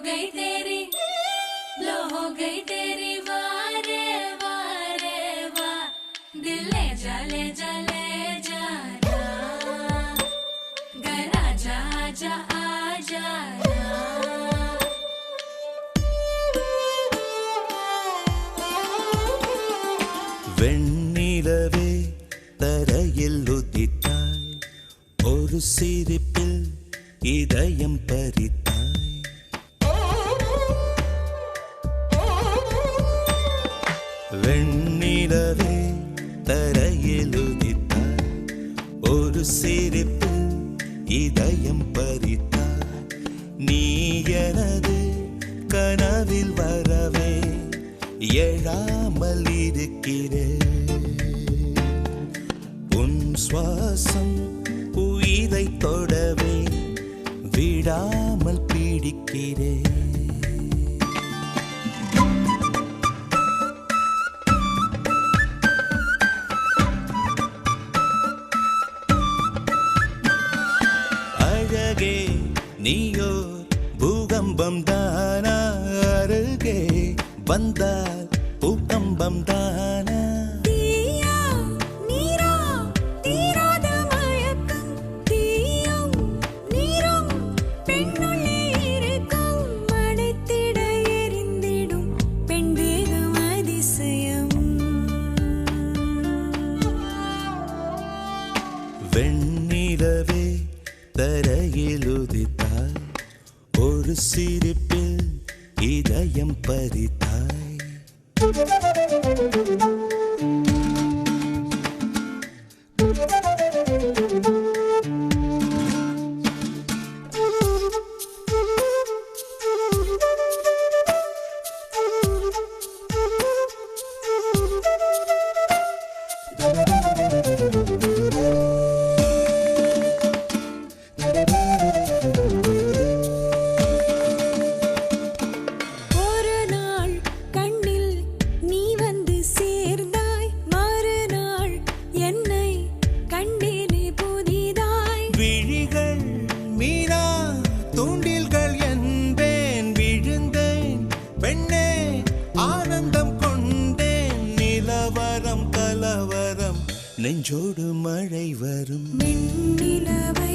गई तेरी लो हो गई तेरी वारे वारे वाह दिल ले जा ले जा ले जा घर आजा आजा आजा வெண்ணிலவே தரையில் உதித்தாய் ஒரு சிரிப்பில் இதயம் பறித்தாய் வெண்ணிலவே தரையில் உதித்தாய் ஒரு சிரிப்பில் இதயம் பறித்தாய் நீ எனது கனவில் வரவே எழாமல் இருக்கிறேன் உன் சுவாசம் உயிரை தொடவே விடாமல் பிடிக்கிறேன் அழகே நீயோ பூகம்பம் தானா அருகே வந்தால் பூகம்பம் தானா தீயா நீரா தீராத மயக்கம் தீயும் நீரும் பெண்ணுள்ளே இருக்கும் மடைத்திட எரிந்திடும் பெண் தேகம் அதிசயம் வெண்ணிலவே தரையில் உதித்தாய் ஒரு சிரிப்பில் இதயம் பறித்தாய் ஒரு நாள் கண்ணில் நீ வந்து சேர்ந்தாய் மறுநாள் என்னை கண்டேனே புதிதாய் விழிகள் மீனா தூண்டில்கள் என்பேன் விழுந்தேன் பெண்ணே ஆனந்தம் கொண்டேன் நிலவரம் கலவரம் நெஞ்சோடு மழை வரும் வெண்ணிலவை